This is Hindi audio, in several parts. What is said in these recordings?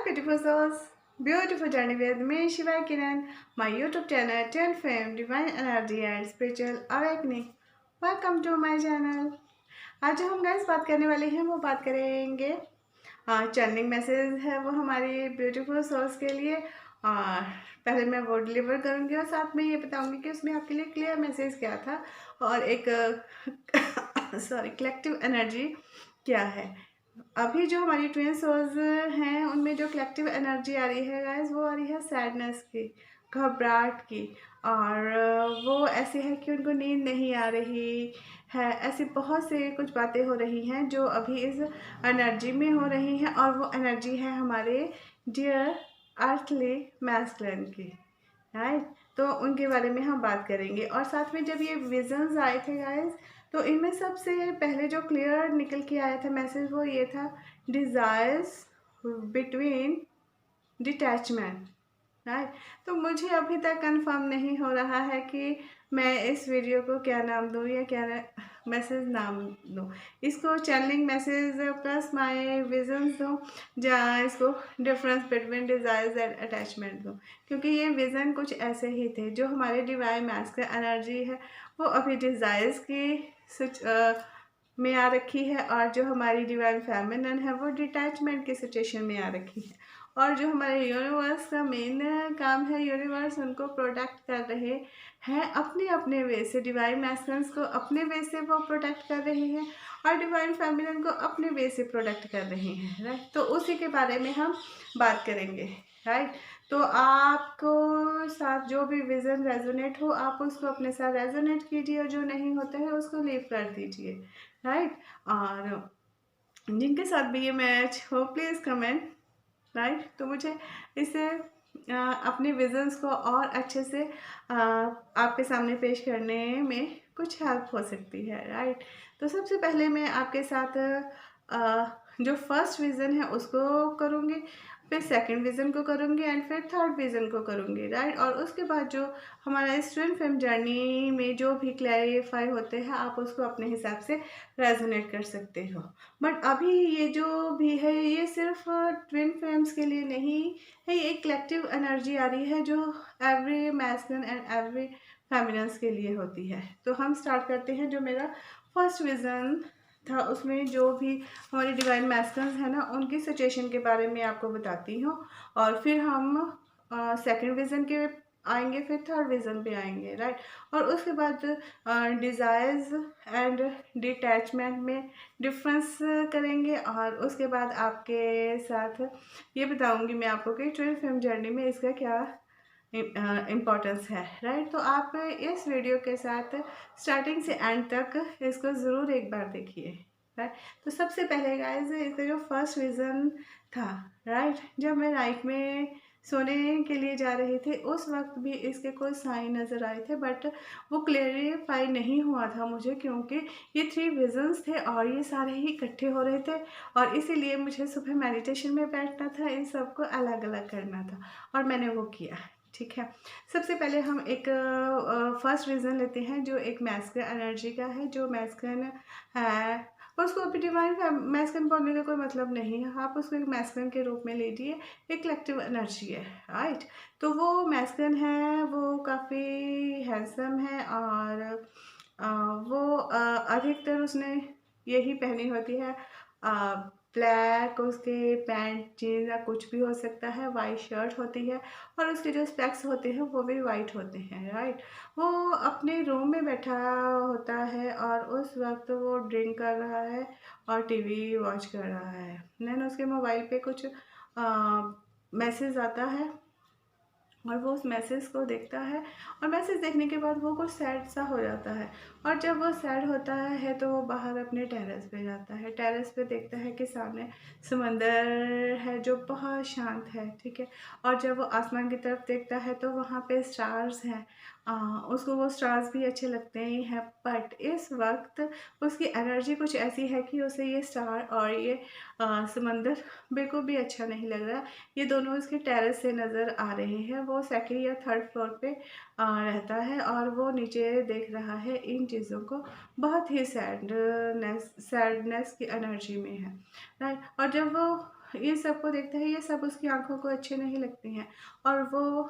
beautiful souls, beautiful journey with me Shiva Kiran, my YouTube channel Twin Fame, Divine Energy and Spiritual Awakening. Welcome to my channel. आज जो हम गाइस बात करने वाले हैं वो बात करेंगे चैनलिंग मैसेज है वो हमारी ब्यूटीफुल सोल्स के लिए। और पहले मैं वो डिलीवर करूँगी और साथ में ये बताऊँगी कि उसमें आपके लिए क्लियर मैसेज क्या था और एक सॉरी कलेक्टिव एनर्जी क्या है। अभी जो हमारी ट्विन सोल्स हैं उनमें जो कलेक्टिव एनर्जी आ रही है गाइस वो आ रही है सैडनेस की, घबराहट की। और वो ऐसी है कि उनको नींद नहीं आ रही है। ऐसी बहुत से कुछ बातें हो रही हैं जो अभी इस एनर्जी में हो रही हैं और वो एनर्जी है हमारे डियर अर्थली मैस्कुलिन की, राइट। तो उनके बारे में हम बात करेंगे। और साथ में जब ये विजन्स आए थे गाइस तो इनमें सबसे पहले जो क्लियर निकल के आया था मैसेज वो ये था, डिज़ायर्स बिटवीन डिटैचमेंट, राइट। तो मुझे अभी तक कंफर्म नहीं हो रहा है कि मैं इस वीडियो को क्या नाम दूँ या क्या मैसेज नाम दूँ। इसको channelling message plus my visions दूँ या इसको difference between desires and attachment दूँ, क्योंकि ये विज़न कुछ ऐसे ही थे। जो हमारे डिवाइन मैस्कुलिन एनर्जी है वो अभी डिज़ायर्स की में आ रखी है और जो हमारी डिवाइन फेमिनिन है वो डिटैचमेंट की सिचुएशन में आ रखी है। और जो हमारे यूनिवर्स का मेन काम है, यूनिवर्स उनको प्रोटेक्ट कर रहे हैं अपने अपने वे से। डिवाइन मैस्कुलिन को अपने वे से वो प्रोटेक्ट कर रहे हैं और डिवाइन फेमिनिन को अपने वे से प्रोटेक्ट कर रहे हैं, राइट। तो उसी के बारे में हम बात करेंगे, राइट। तो आपको साथ जो भी विज़न रेजोनेट हो आप उसको अपने साथ रेजोनेट कीजिए और जो नहीं होता है उसको लीव कर दीजिए, राइट। और जिनके साथ भी ये मैच हो प्लीज़ कमेंट, राइट। तो मुझे इसे अपने विजन्स को और अच्छे से आपके सामने पेश करने में कुछ हेल्प हो सकती है, राइट। तो सबसे पहले मैं आपके साथ जो फर्स्ट विज़न है उसको करूँगी, फिर सेकंड विज़न को करूँगी एंड फिर थर्ड विज़न को करूँगी, राइट। और उसके बाद जो हमारा इस ट्विन फ्लेम जर्नी में जो भी क्लैरिफाई होते हैं आप उसको अपने हिसाब से रेजोनेट कर सकते हो। बट अभी ये जो भी है ये सिर्फ ट्विन फ्लेम्स के लिए नहीं है, ये एक कलेक्टिव एनर्जी आ रही है जो every masculine and every feminines के लिए होती है। तो हम स्टार्ट करते हैं। जो मेरा फर्स्ट विज़न था उसमें जो भी हमारी डिवाइन मैस्कुलिन है ना उनकी सिचुएशन के बारे में आपको बताती हूँ और फिर हम सेकंड विज़न के आएंगे, फिर थर्ड विज़न पे आएंगे, राइट। और उसके बाद डिज़ायर्स एंड डिटैचमेंट में डिफरेंस करेंगे और उसके बाद आपके साथ ये बताऊंगी मैं आपको कि ट्विन फ्लेम जर्नी में इसका क्या इम्पोर्टेंस है, राइट। तो आप इस वीडियो के साथ स्टार्टिंग से एंड तक इसको ज़रूर एक बार देखिए, राइट। तो सबसे पहले गाइस इसका जो फर्स्ट विज़न था, राइट, जब मैं नाइट में सोने के लिए जा रही थी उस वक्त भी इसके कोई साइन नज़र आए थे, बट वो क्लेरिफाई नहीं हुआ था मुझे क्योंकि ये 3 विजन्स थे और ये सारे ही इकट्ठे हो रहे थे और इसीलिए मुझे सुबह मेडिटेशन में बैठना था, इन सबको अलग अलग करना था और मैंने वो किया, ठीक है। सबसे पहले हम एक फर्स्ट विज़न लेते हैं जो एक मैस्कुलिन एनर्जी का है। जो मैस्कुलिन है उसको अभी डिवाइन मैस्कुलिन बोलने का कोई मतलब नहीं है, आप उसको एक मैस्कुलिन के रूप में लीजिए, एक कलेक्टिव एनर्जी है, राइट। तो वो मैस्कुलिन है, वो काफ़ी हैंडसम है और वो अधिकतर उसने यही पहनी होती है, ब्लैक उसके पैंट जीन्स या कुछ भी हो सकता है, वाइट शर्ट होती है और उसके जो स्पेक्स होते हैं वो भी वाइट होते हैं, राइट। वो अपने रूम में बैठा होता है और उस वक्त वो ड्रिंक कर रहा है और टीवी वॉच कर रहा है। देन उसके मोबाइल पे कुछ मैसेज आता है और वो उस मैसेज को देखता है और मैसेज देखने के बाद वो कुछ सैड सा हो जाता है और जब वो सैड होता है तो वो बाहर अपने टेरेस पे जाता है। टेरेस पे देखता है कि सामने समंदर है जो बहुत शांत है, ठीक है। और जब वो आसमान की तरफ देखता है तो वहाँ पे स्टार्स हैं, उसको वो स्टार्स भी अच्छे लगते ही हैं, बट इस वक्त उसकी एनर्जी कुछ ऐसी है कि उसे ये स्टार और ये समंदर बिल्कुल भी अच्छा नहीं लग रहा। ये दोनों उसके टेरेस से नज़र आ रहे हैं। वो सेकंड या थर्ड फ्लोर पे रहता है और वो नीचे देख रहा है इन चीज़ों को, बहुत ही सैडनेस की एनर्जी में है, राइट। और जब वो ये सब को देखता है, ये सब उसकी आंखों को अच्छे नहीं लगती हैं और वो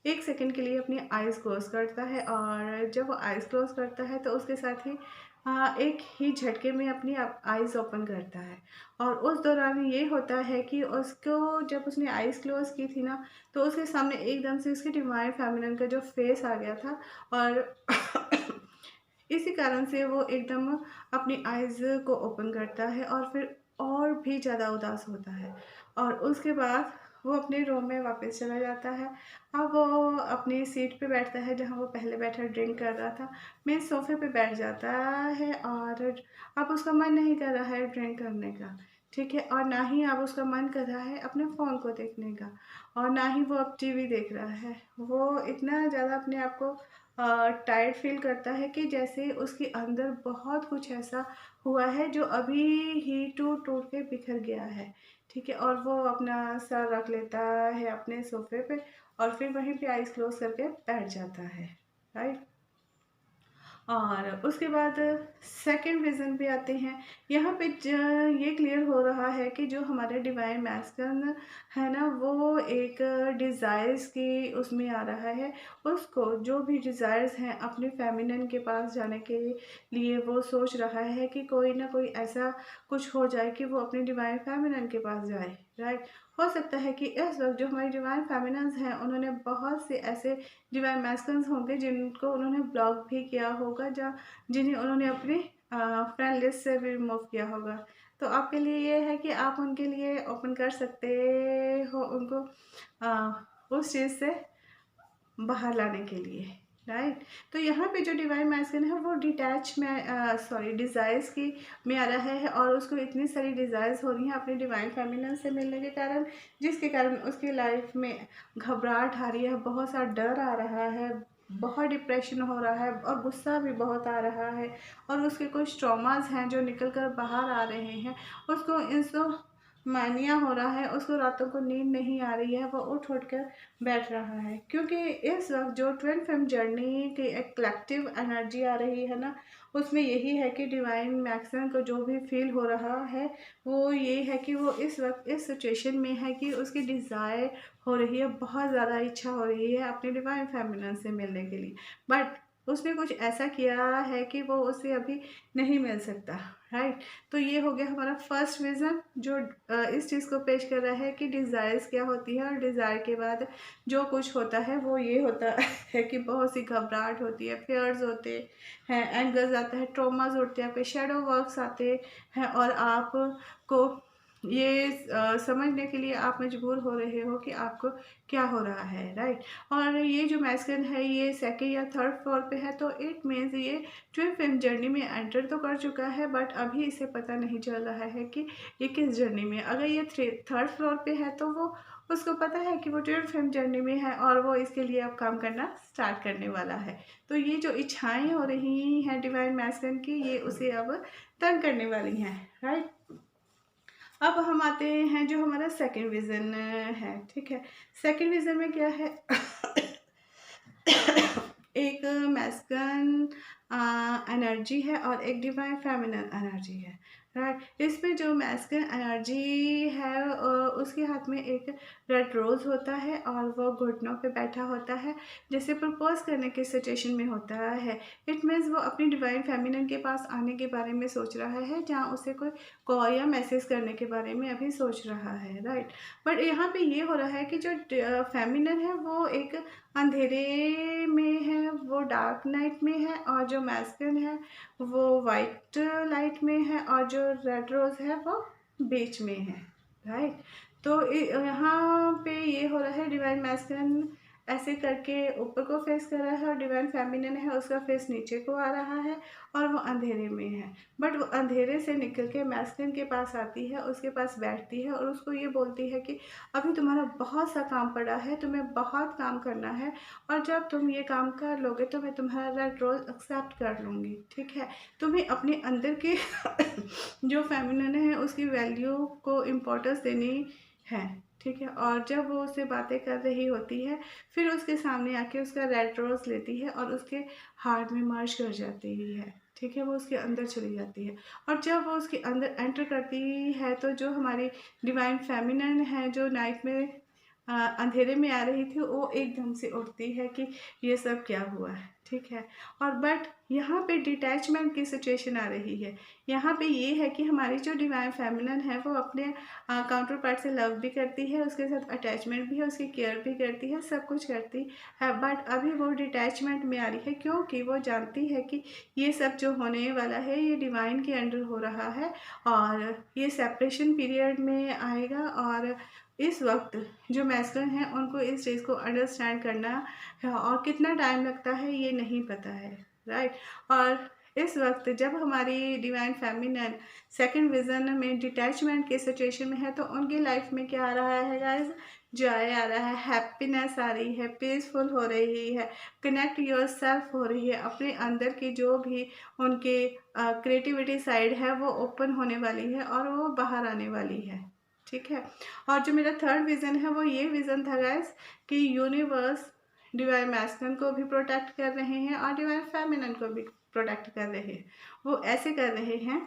1 सेकंड के लिए अपनी आइज़ क्लोज़ करता है और जब वो आइज़ क्लोज़ करता है तो उसके साथ ही एक ही झटके में अपनी आइज़ ओपन करता है। और उस दौरान ये होता है कि उसको जब उसने आइज़ क्लोज़ की थी ना, तो उसके सामने एकदम से उसकी डिवाइन फेमिनिन का जो फेस आ गया था और इसी कारण से वो एकदम अपनी आइज़ को ओपन करता है और फिर और भी ज़्यादा उदास होता है और उसके बाद वो अपने रूम में वापस चला जाता है। अब वो अपनी सीट पे बैठता है जहाँ वो पहले बैठा ड्रिंक कर रहा था, मेन सोफ़े पे बैठ जाता है और अब उसका मन नहीं कर रहा है ड्रिंक करने का, ठीक है? और ना ही अब उसका मन कर रहा है अपने फ़ोन को देखने का और ना ही वो अब टीवी देख रहा है। वो इतना ज़्यादा अपने आप को टायर्ड फ़ील करता है कि जैसे उसके अंदर बहुत कुछ ऐसा हुआ है जो अभी ही टूट-टूट के बिखर गया है, ठीक है? और वो अपना सर रख लेता है अपने सोफ़े पे और फिर वहीं पे आइज़ क्लोज़ करके बैठ जाता है, राइट? और उसके बाद सेकंड रीज़न पे आते हैं। यहाँ पे ये क्लियर हो रहा है कि जो हमारे डिवाइन मैस्कुलिन है ना, वो एक डिज़ायर्स की उसमें आ रहा है। उसको जो भी डिज़ायर्स हैं अपने फेमिनिन के पास जाने के लिए वो सोच रहा है कि कोई ना कोई ऐसा कुछ हो जाए कि वो अपने डिवाइन फेमिनिन के पास जाए, राइट? हो सकता है कि इस वक़्त जो हमारी डिवाइन फेमिनिन्स हैं उन्होंने बहुत से ऐसे डिवाइन मैस्कुलिन्स होंगे जिनको उन्होंने ब्लॉक भी किया होगा, या जिन्हें उन्होंने अपनी फ्रेंड लिस्ट से भी रिमूव किया होगा। तो आपके लिए ये है कि आप उनके लिए ओपन कर सकते हो उनको उस चीज़ से बाहर लाने के लिए, राइट? तो यहाँ पे जो डिवाइन मैस्कुलिन है वो डिटैच में सॉरी डिज़ायर्स की में आ रहा है और उसको इतनी सारी डिज़ायर्स हो रही हैं अपने डिवाइन फेमिनिन से मिलने के कारण, जिसके कारण उसकी लाइफ में घबराहट आ रही है, बहुत सा डर आ रहा है, बहुत डिप्रेशन हो रहा है और गुस्सा भी बहुत आ रहा है और उसके कुछ ट्रॉमास हैं जो निकल कर बाहर आ रहे हैं। उसको इंसो मानिया हो रहा है, उसको रातों को नींद नहीं आ रही है, वो उठ कर बैठ रहा है क्योंकि इस वक्त जो ट्विन फिल्म जर्नी की एक कलेक्टिव एनर्जी आ रही है ना, उसमें यही है कि डिवाइन मैक्सिमम को जो भी फील हो रहा है वो ये है कि वो इस वक्त इस सिचुएशन में है कि उसकी डिज़ायर हो रही है, बहुत ज़्यादा इच्छा हो रही है अपने डिवाइन फेमिनिन से मिलने के लिए, बट उसने कुछ ऐसा किया है कि वो उसे अभी नहीं मिल सकता, राइट? तो ये हो गया हमारा फर्स्ट रीज़न जो इस चीज़ को पेश कर रहा है कि डिज़ायर्स क्या होती है और डिज़ायर के बाद जो कुछ होता है वो ये होता है कि बहुत सी घबराहट होती है, फेयर्स होते हैं, एंगर्स आता है, ट्रॉमास उठते हैं, आपके शेडो वर्क्स आते हैं और आपको ये समझने के लिए आप मजबूर हो रहे हो कि आपको क्या हो रहा है, राइट? और ये जो मैस्कुलिन है ये सेकंड या थर्ड फ्लोर पे है, तो इट मीन्स ये ट्विन फ्लेम जर्नी में एंटर तो कर चुका है बट अभी इसे पता नहीं चल रहा है कि ये किस जर्नी में। अगर ये थर्ड फ्लोर पे है तो वो उसको पता है कि वो ट्विन फ्लेम जर्नी में है और वो इसके लिए अब काम करना स्टार्ट करने वाला है। तो ये जो इच्छाएं हो रही हैं डिवाइन मैस्कुलिन की, ये उसे अब तंग करने वाली हैं, राइट? अब हम आते हैं जो हमारा सेकंड विज़न है, ठीक है? सेकंड विज़न में क्या है? एक मैस्कुलिन एनर्जी है और एक डिवाइन फेमिनिन एनर्जी है, राइट? इसमें जो मैस्कुलिन एनर्जी है उसके हाथ में एक रेड रोज़ होता है और वो घुटनों पे बैठा होता है, जैसे प्रपोज करने की सिचुएशन में होता है। इट मीन्स वो अपनी डिवाइन फेमिनिन के पास आने के बारे में सोच रहा है, जहाँ उसे कोई कॉल या मैसेज करने के बारे में अभी सोच रहा है, राइट? बट यहाँ पे ये हो रहा है कि जो फेमिनिन है वो एक अंधेरे में है, वो डार्क नाइट में है और जो मैस्कुलिन है वो वाइट लाइट में है और जो रेड रोज़ है वो बीच में है, राइट? तो यहाँ पे ये हो रहा है डिवाइन मैस्कुलिन ऐसे करके ऊपर को फेस कर रहा है और डिवाइन फेमिनिन है उसका फेस नीचे को आ रहा है और वो अंधेरे में है। बट वो अंधेरे से निकल के मैस्कुलिन के पास आती है, उसके पास बैठती है और उसको ये बोलती है कि अभी तुम्हारा बहुत सा काम पड़ा है, तुम्हें बहुत काम करना है और जब तुम ये काम कर लोगे तो मैं तुम्हारा रेड रोज़ एक्सेप्ट कर लूँगी, ठीक है? तुम्हें अपने अंदर के जो फेमिनिन है उसकी वैल्यू को इम्पोर्टेंस देनी है, ठीक है? और जब वो उससे बातें कर रही होती है फिर उसके सामने आके उसका रेड रोज़ लेती है और उसके हार्ट में मर्ज कर जाती है, ठीक है, वो उसके अंदर चली जाती है। और जब वो उसके अंदर एंटर करती है तो जो हमारी डिवाइन फेमिनिन है, जो नाइट में अंधेरे में आ रही थी, वो एकदम से उठती है कि ये सब क्या हुआ है। ठीक है, और बट यहाँ पे डिटैचमेंट की सिचुएशन आ रही है। यहाँ पे ये है कि हमारी जो डिवाइन फेमिनिन है वो अपने काउंटर पार्ट से लव भी करती है, उसके साथ अटैचमेंट भी है, उसकी केयर भी करती है, सब कुछ करती है। बट अभी वो डिटैचमेंट में आ रही है क्योंकि वो जानती है कि ये सब जो होने वाला है ये डिवाइन के अंडर हो रहा है और ये सेपरेशन पीरियड में आएगा। और इस वक्त जो मैस्कुलिन है उनको इस चीज़ को अंडरस्टैंड करना है और कितना टाइम लगता है ये नहीं पता है, राइट। और इस वक्त जब हमारी डिवाइन फेमिनिन सेकंड विजन में डिटैचमेंट के सिचुएशन में है तो उनकी लाइफ में क्या आ रहा है गाइस, जॉय आ रहा है, हैप्पीनेस आ रही है, पीसफुल हो रही है, कनेक्ट योरसेल्फ हो रही है। अपने अंदर की जो भी उनके क्रिएटिविटी साइड है वो ओपन होने वाली है और वो बाहर आने वाली है। ठीक है, और जो मेरा थर्ड विज़न है वो ये विज़न था गाइस कि यूनिवर्स डिवाइन मैस्कुलिन को भी प्रोटेक्ट कर रहे हैं और डिवाइन फेमिनिन को भी प्रोटेक्ट कर रहे हैं। वो ऐसे कर रहे हैं,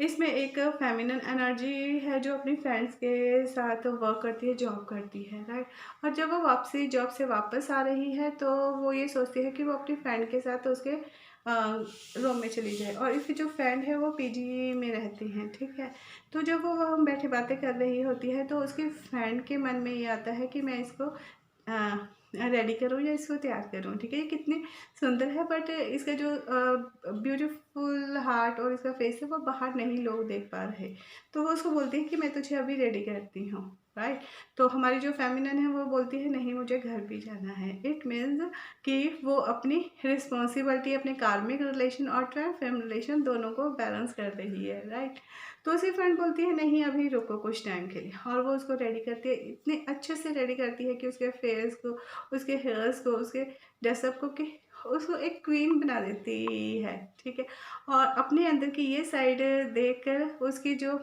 इसमें एक फेमिनिन एनर्जी है जो अपनी फ्रेंड्स के साथ वर्क करती है, जॉब करती है, राइट। और जब वो वापसी जॉब से वापस आ रही है तो वो ये सोचती है कि वो अपनी फ्रेंड के साथ उसके रूम में चली जाए। और इसकी जो फ्रेंड है वो पीजी में रहती हैं, ठीक है। तो जब वो हम बैठे बातें कर रही होती है तो उसकी फ्रेंड के मन में ये आता है कि मैं इसको रेडी करूँ या इसको तैयार करूँ। ठीक है, ये कितनी सुंदर है बट इसका जो ब्यूटीफुल हार्ट और इसका फेस है वो बाहर नहीं लोग देख पा रहे। तो वो उसको बोलती है कि मैं तुझे अभी रेडी करती हूँ, राइट। तो हमारी जो फेमिनिन है वो बोलती है नहीं मुझे घर भी जाना है। इट मीन्स कि वो अपनी रिस्पॉन्सिबिलिटी, अपने कार्मिक रिलेशन और ट्विन फ्लेम रिलेशन दोनों को बैलेंस कर रही है, राइट। तो उसी फ्रेंड बोलती है नहीं अभी रुको कुछ टाइम के लिए, और वो उसको रेडी करती है, इतने अच्छे से रेडी करती है कि उसके फेस को, उसके हेयर्स को, उसके ड्रेसअप को, कि उसको एक क्वीन बना देती है। ठीक है, और अपने अंदर की ये साइड देखकर उसकी जो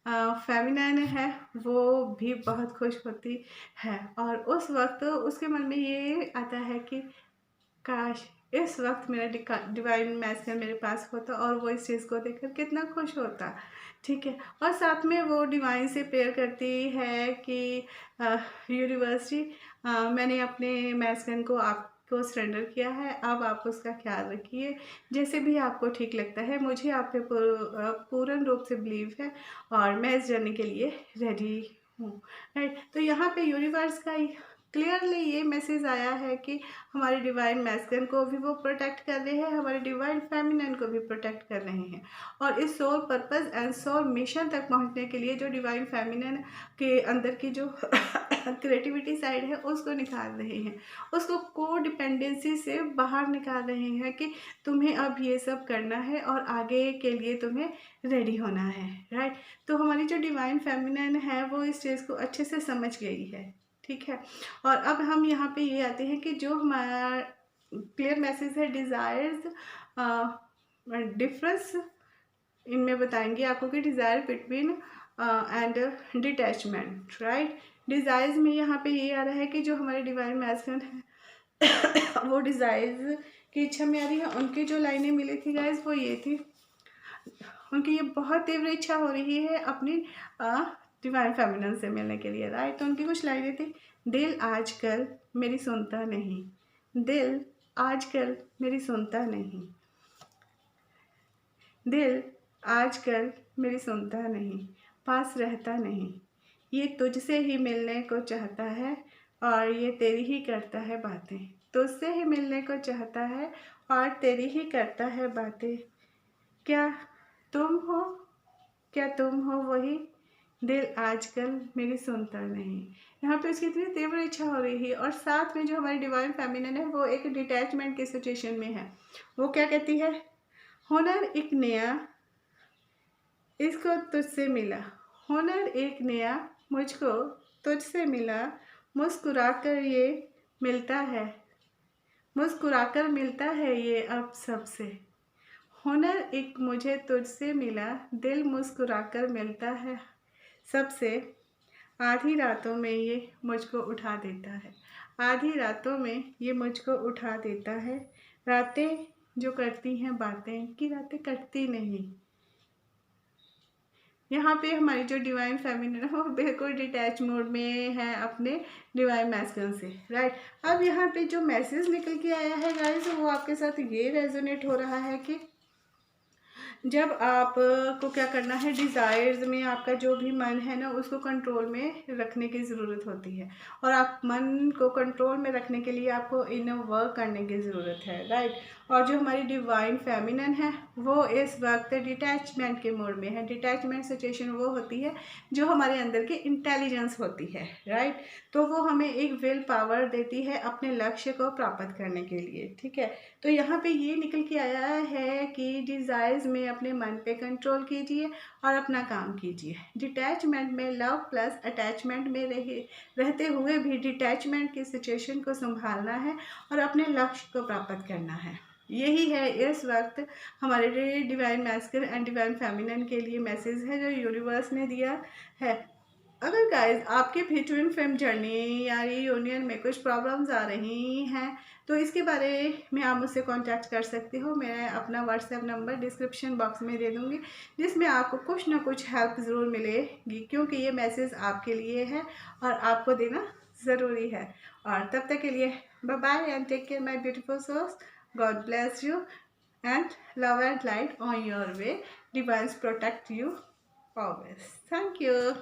फेमिनिन है वो भी बहुत खुश होती है। और उस वक्त उसके मन में ये आता है कि काश इस वक्त मेरा डिवाइन मैस्कुलिन मेरे पास होता और वो इस चीज़ को देखकर कितना खुश होता। ठीक है, और साथ में वो डिवाइन से प्रेयर करती है कि यूनिवर्सिटी मैंने अपने मैस्कुलिन को आपको सरेंडर किया है, अब आप उसका ख्याल रखिए जैसे भी आपको ठीक लगता है। मुझे आप पे पूर्ण रूप से बिलीव है और मैं इस जर्नी के लिए रेडी हूँ, राइट। तो यहाँ पे यूनिवर्स का क्लियरली ये मैसेज आया है कि हमारे डिवाइन मैस्कुलिन को भी वो प्रोटेक्ट कर रहे हैं, हमारे डिवाइन फेमिनिन को भी प्रोटेक्ट कर रहे हैं। और इस soul purpose and soul mission तक पहुंचने के लिए जो डिवाइन फेमिनिन के अंदर की जो क्रिएटिविटी साइड है उसको निकाल रहे हैं, उसको को डिपेंडेंसी से बाहर निकाल रहे हैं कि तुम्हें अब ये सब करना है और आगे के लिए तुम्हें रेडी होना है, राइट। तो हमारी जो डिवाइन फेमिनिन है वो इस चीज़ को अच्छे से समझ गई है, ठीक है। और अब हम यहाँ पे ये आते हैं कि जो हमारा क्लियर मैसेज है डिज़ायर्स डिफरेंस इनमें बताएंगे आपको कि desire between and detachment, right. Desires में यहाँ पे ये आ रहा है कि जो हमारे डिवाइन मैस्कुलिन है वो डिज़ायर्स की इच्छा में आ रही है। उनकी जो लाइनें मिली थी गाइस वो ये थी, उनकी ये बहुत तीव्र इच्छा हो रही है अपनी डिवाइन फेमिनिन से मिलने के लिए, राइट। तो उनकी कुछ लाइनें थी, दिल आजकल मेरी सुनता नहीं, दिल आजकल मेरी सुनता नहीं, दिल आजकल मेरी सुनता नहीं, पास रहता नहीं, ये तुझसे ही मिलने को चाहता है और ये तेरी ही करता है बातें, तुझसे ही मिलने को चाहता है और तेरी ही करता है बातें, क्या तुम हो, क्या तुम हो वही, दिल आजकल मेरी सुनता नहीं। यहाँ पे उसकी इतनी तीव्र इच्छा हो रही है और साथ में जो हमारी डिवाइन फेमिनिन है वो एक डिटैचमेंट की सिचुएशन में है। वो क्या कहती है, हुनर एक नया इसको तुझसे मिला, हुनर एक नया मुझको तुझसे मिला, मुस्कुराकर ये मिलता है, मुस्कुराकर मिलता है ये अब सबसे, हुनर एक मुझे तुझसे मिला, दिल मुस्कुराकर मिलता है सबसे, आधी रातों में ये मुझको उठा देता है, आधी रातों में ये मुझको उठा देता है, रातें जो करती हैं बातें की रातें कटती नहीं। यहाँ पे हमारी जो डिवाइन फेमिनिन है वो बिल्कुल डिटैच मोड में है अपने डिवाइन मैस्कुलिन से, राइट। अब यहाँ पे जो मैसेज निकल के आया है गाइस वो आपके साथ ये रेजोनेट हो रहा है कि जब आप को क्या करना है, डिज़ायर्स में आपका जो भी मन है ना उसको कंट्रोल में रखने की ज़रूरत होती है। और आप मन को कंट्रोल में रखने के लिए आपको इनर वर्क करने की ज़रूरत है, राइट। और जो हमारी डिवाइन फेमिनिन है वो इस वक्त डिटैचमेंट के मोड में है। डिटैचमेंट सिचुएशन वो होती है जो हमारे अंदर की इंटेलिजेंस होती है, राइट। तो वो हमें एक विल पावर देती है अपने लक्ष्य को प्राप्त करने के लिए, ठीक है। तो यहाँ पे ये निकल के आया है कि डिज़ायर्स में अपने मन पे कंट्रोल कीजिए और अपना काम कीजिए। डिटैचमेंट में लव प्लस अटैचमेंट में रहते हुए भी डिटैचमेंट की सिचुएशन को संभालना है और अपने लक्ष्य को प्राप्त करना है। यही है इस वक्त हमारे divine masculine and divine feminine के लिए मैसेज है जो यूनिवर्स ने दिया है। अगर गाइज आपके भी ट्विन फ्लेम जर्नी या यूनियन में कुछ प्रॉब्लम्स आ रही हैं तो इसके बारे में आप मुझसे कांटेक्ट कर सकते हो। मैं अपना व्हाट्सएप नंबर डिस्क्रिप्शन बॉक्स में दे दूँगी जिसमें आपको कुछ ना कुछ हेल्प ज़रूर मिलेगी, क्योंकि ये मैसेज आपके लिए है और आपको देना ज़रूरी है। और तब तक के लिए bye bye and take care my beautiful souls. God bless you and love and light on your way. Divines protect you always. Thank you.